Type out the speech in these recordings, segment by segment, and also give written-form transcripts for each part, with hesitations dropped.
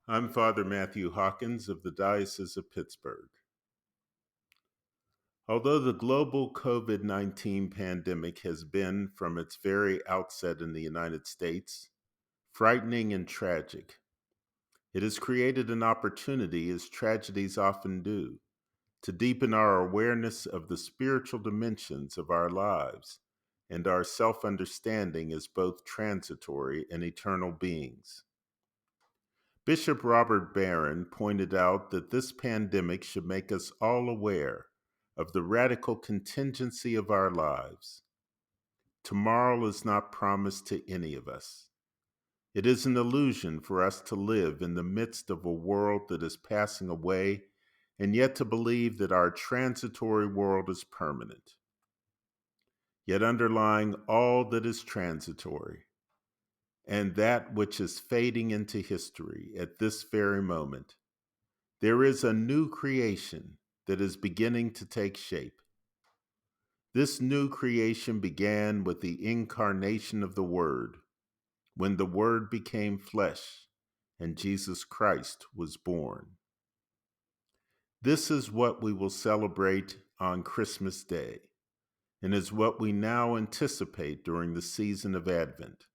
I'm Father Matthew Hawkins of the Diocese of Pittsburgh. Although the global COVID 19 pandemic has been, from its very outset in the United States, frightening and tragic, it has created an opportunity, as tragedies often do, to deepen our awareness of the spiritual dimensions of our lives and our self understanding as both transitory and eternal beings. Bishop Robert Barron pointed out that this pandemic should make us all aware of the radical contingency of our lives. Tomorrow is not promised to any of us. It is an illusion for us to live in the midst of a world that is passing away and yet to believe that our transitory world is permanent. Yet underlying all that is transitory and that which is fading into history at this very moment, there is a new creation that is beginning to take shape. This new creation began with the incarnation of the Word, when the Word became flesh and Jesus Christ was born. This is what we will celebrate on Christmas Day, and is what we now anticipate during the season of Advent.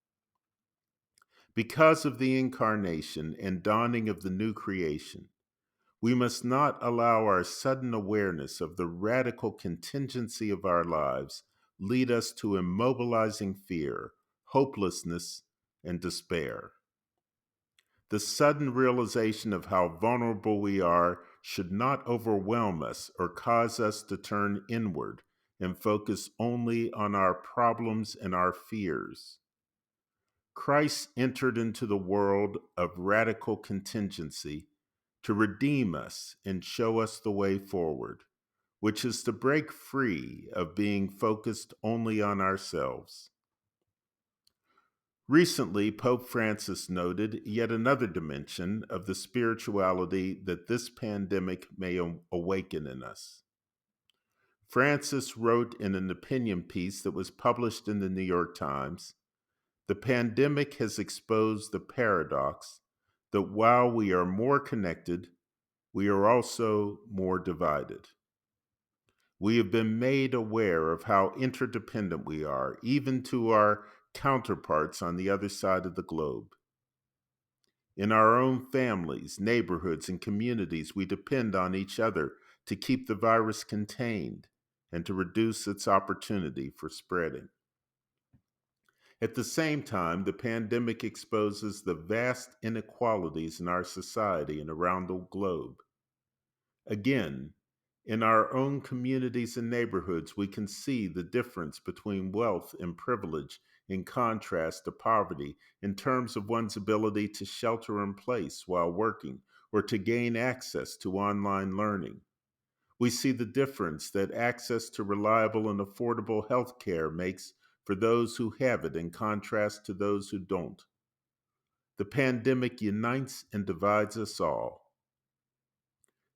Because of the incarnation and dawning of the new creation, we must not allow our sudden awareness of the radical contingency of our lives lead us to immobilizing fear, hopelessness, and despair. The sudden realization of how vulnerable we are should not overwhelm us or cause us to turn inward and focus only on our problems and our fears. Christ entered into the world of radical contingency to redeem us and show us the way forward, which is to break free of being focused only on ourselves. Recently, Pope Francis noted yet another dimension of the spirituality that this pandemic may awaken in us. Francis wrote in an opinion piece that was published in the New York Times, "The pandemic has exposed the paradox that while we are more connected, we are also more divided. We have been made aware of how interdependent we are, even to our counterparts on the other side of the globe. In our own families, neighborhoods, and communities, we depend on each other to keep the virus contained and to reduce its opportunity for spreading. At the same time, the pandemic exposes the vast inequalities in our society and around the globe. Again, in our own communities and neighborhoods, we can see the difference between wealth and privilege in contrast to poverty in terms of one's ability to shelter in place while working or to gain access to online learning. We see the difference that access to reliable and affordable health care makes for those who have it in contrast to those who don't. The pandemic unites and divides us all.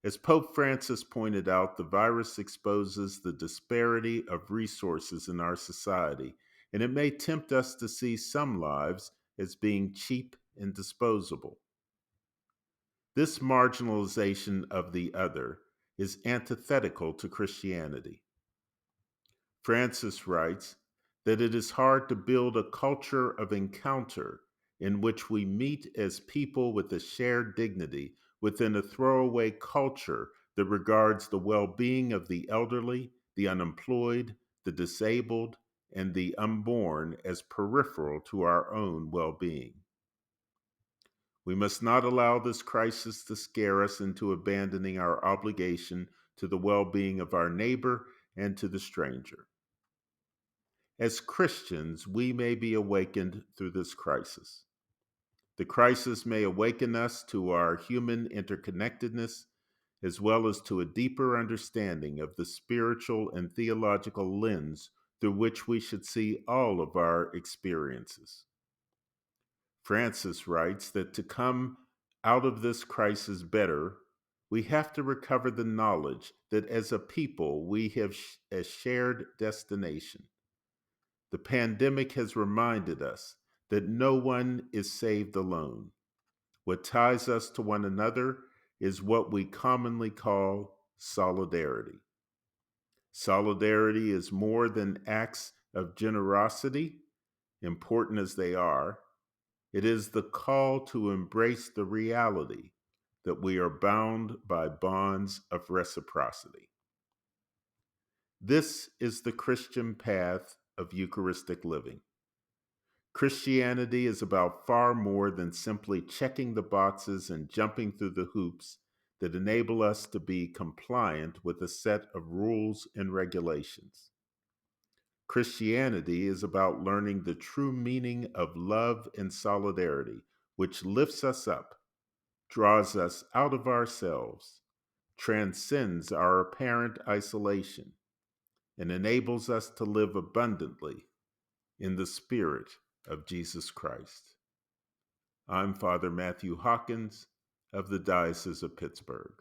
As Pope Francis pointed out, the virus exposes the disparity of resources in our society, and it may tempt us to see some lives as being cheap and disposable. This marginalization of the other is antithetical to Christianity. Francis writes that it is hard to build a culture of encounter in which we meet as people with a shared dignity within a throwaway culture that regards the well being of the elderly, the unemployed, the disabled, and the unborn as peripheral to our own well being. We must not allow this crisis to scare us into abandoning our obligation to the well being of our neighbor and to the stranger. As Christians, we may be awakened through this crisis. The crisis may awaken us to our human interconnectedness, as well as to a deeper understanding of the spiritual and theological lens through which we should see all of our experiences. Francis writes that to come out of this crisis better, we have to recover the knowledge that as a people we have a shared destination. The pandemic has reminded us that no one is saved alone. What ties us to one another is what we commonly call solidarity. Solidarity is more than acts of generosity, important as they are. It is the call to embrace the reality that we are bound by bonds of reciprocity. This is the Christian path of Eucharistic living. Christianity is about far more than simply checking the boxes and jumping through the hoops that enable us to be compliant with a set of rules and regulations. Christianity is about learning the true meaning of love and solidarity, which lifts us up, draws us out of ourselves, transcends our apparent isolation, and enables us to live abundantly in the Spirit of Jesus Christ. I'm Father Matthew Hawkins of the Diocese of Pittsburgh.